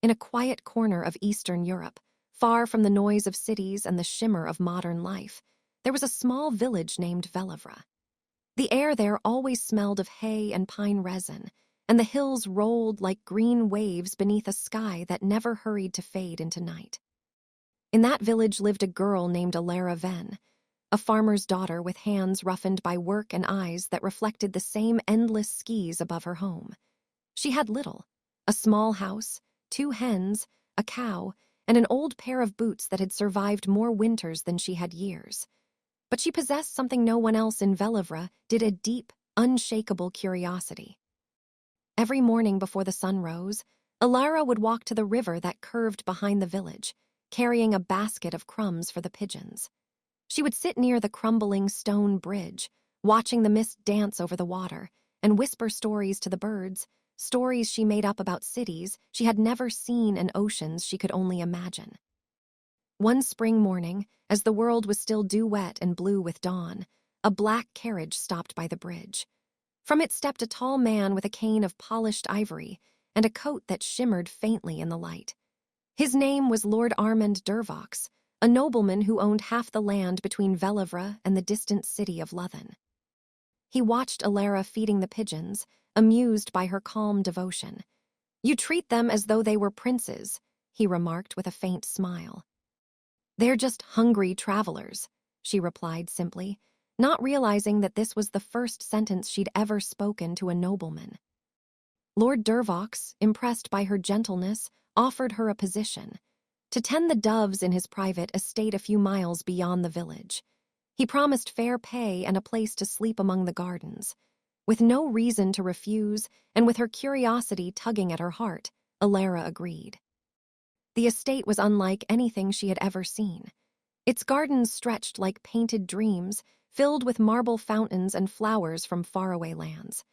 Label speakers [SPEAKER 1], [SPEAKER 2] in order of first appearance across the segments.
[SPEAKER 1] In a quiet corner of Eastern Europe, far from the noise of cities and the shimmer of modern life, there was a small village named Velivra. The air there always smelled of hay and pine resin, and the hills rolled like green waves beneath a sky that never hurried to fade into night. In that village lived a girl named Elara Ven, a farmer's daughter with hands roughened by work and eyes that reflected the same endless skies above her home. She had little: a small house, 2 hens, a cow, and an old pair of boots that had survived more winters than she had years. But she possessed something no one else in Velivra did: a deep, unshakable curiosity. Every morning before the sun rose, Elara would walk to the river that curved behind the village, carrying a basket of crumbs for the pigeons. She would sit near the crumbling stone bridge, watching the mist dance over the water, and whisper stories to the birds, stories she made up about cities she had never seen and oceans she could only imagine. One spring morning, as the world was still dew-wet and blue with dawn, a black carriage stopped by the bridge. From it stepped a tall man with a cane of polished ivory and a coat that shimmered faintly in the light. His name was Lord Armand Dervox, a nobleman who owned half the land between Velivra and the distant city of Lothen. He watched Elara feeding the pigeons, amused by her calm devotion. "You treat them as though they were princes," he remarked with a faint smile. "They're just hungry travelers," she replied simply, not realizing that this was the first sentence she'd ever spoken to a nobleman. Lord Dervox, impressed by her gentleness, offered her a position: to tend the doves in his private estate a few miles beyond the village. He promised fair pay and a place to sleep among the gardens. With no reason to refuse, and with her curiosity tugging at her heart, Elara agreed. The estate was unlike anything she had ever seen. Its gardens stretched like painted dreams, filled with marble fountains and flowers from faraway lands.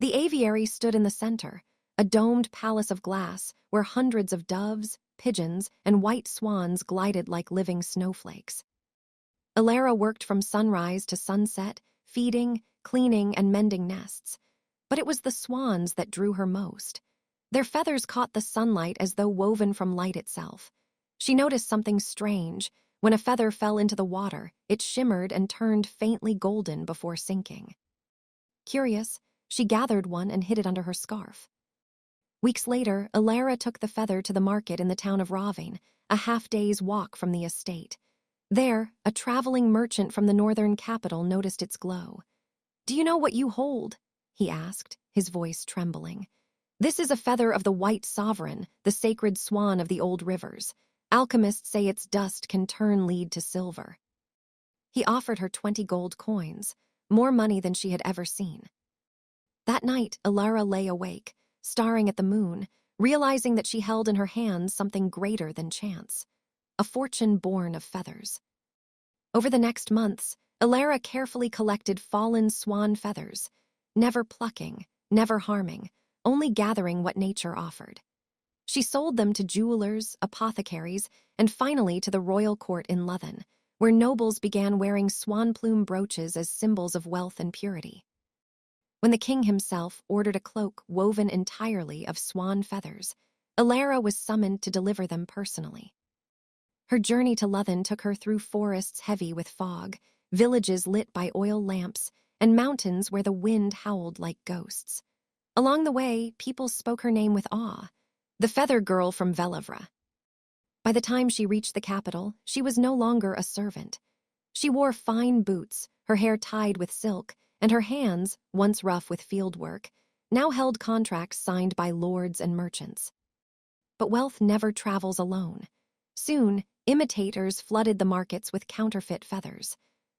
[SPEAKER 1] The aviary stood in the center, a domed palace of glass where hundreds of doves, pigeons, and white swans glided like living snowflakes. Elara worked from sunrise to sunset, feeding, cleaning, and mending nests. But it was the swans that drew her most. Their feathers caught the sunlight as though woven from light itself. She noticed something strange. When a feather fell into the water, it shimmered and turned faintly golden before sinking. Curious, she gathered one and hid it under her scarf. Weeks later, Elara took the feather to the market in the town of Ravine, a half-day's walk from the estate. There, a traveling merchant from the northern capital noticed its glow. "Do you know what you hold?" he asked, his voice trembling. "This is a feather of the white sovereign, the sacred swan of the old rivers. Alchemists say its dust can turn lead to silver." He offered her 20 gold coins, more money than she had ever seen. That night, Elara lay awake, staring at the moon, realizing that she held in her hands something greater than chance: a fortune born of feathers. Over the next months, Elara carefully collected fallen swan feathers, never plucking, never harming, only gathering what nature offered. She sold them to jewelers, apothecaries, and finally to the royal court in Lothen, where nobles began wearing swan plume brooches as symbols of wealth and purity. When the king himself ordered a cloak woven entirely of swan feathers, Elara was summoned to deliver them personally. Her journey to Lothen took her through forests heavy with fog, villages lit by oil lamps, and mountains where the wind howled like ghosts. Along the way, people spoke her name with awe: the feather girl from Velivra. By the time she reached the capital, she was no longer a servant. She wore fine boots, her hair tied with silk, and her hands, once rough with field work, now held contracts signed by lords and merchants. But wealth never travels alone. Soon, imitators flooded the markets with counterfeit feathers.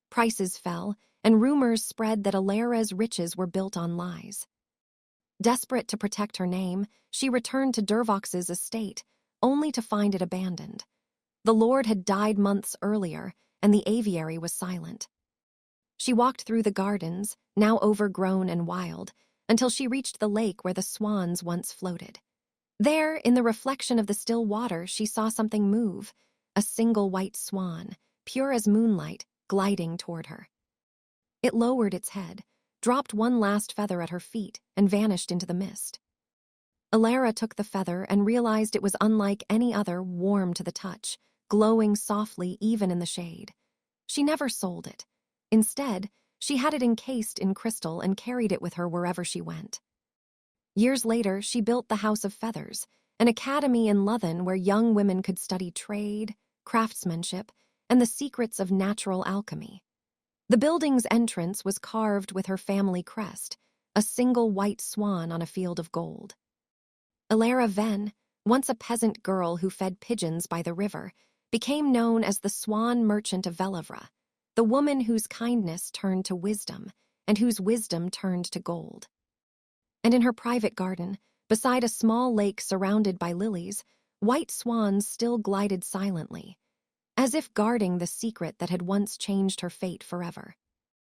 [SPEAKER 1] Prices fell, and rumors spread that Elara's riches were built on lies. Desperate to protect her name, she returned to Dervox's estate, only to find it abandoned. The lord had died months earlier, and the aviary was silent. She walked through the gardens, now overgrown and wild, until she reached the lake where the swans once floated. There, in the reflection of the still water, she saw something move: a single white swan, pure as moonlight, gliding toward her. It lowered its head, dropped one last feather at her feet, and vanished into the mist. Elara took the feather and realized it was unlike any other, warm to the touch, glowing softly even in the shade. She never sold it. Instead, she had it encased in crystal and carried it with her wherever she went. Years later, she built the House of Feathers, an academy in Lothian where young women could study trade, craftsmanship, and the secrets of natural alchemy. The building's entrance was carved with her family crest, a single white swan on a field of gold. Elara Venn, once a peasant girl who fed pigeons by the river, became known as the Swan Merchant of Velavra, the woman whose kindness turned to wisdom and whose wisdom turned to gold. And in her private garden, beside a small lake surrounded by lilies, white swans still glided silently, as if guarding the secret that had once changed her fate forever.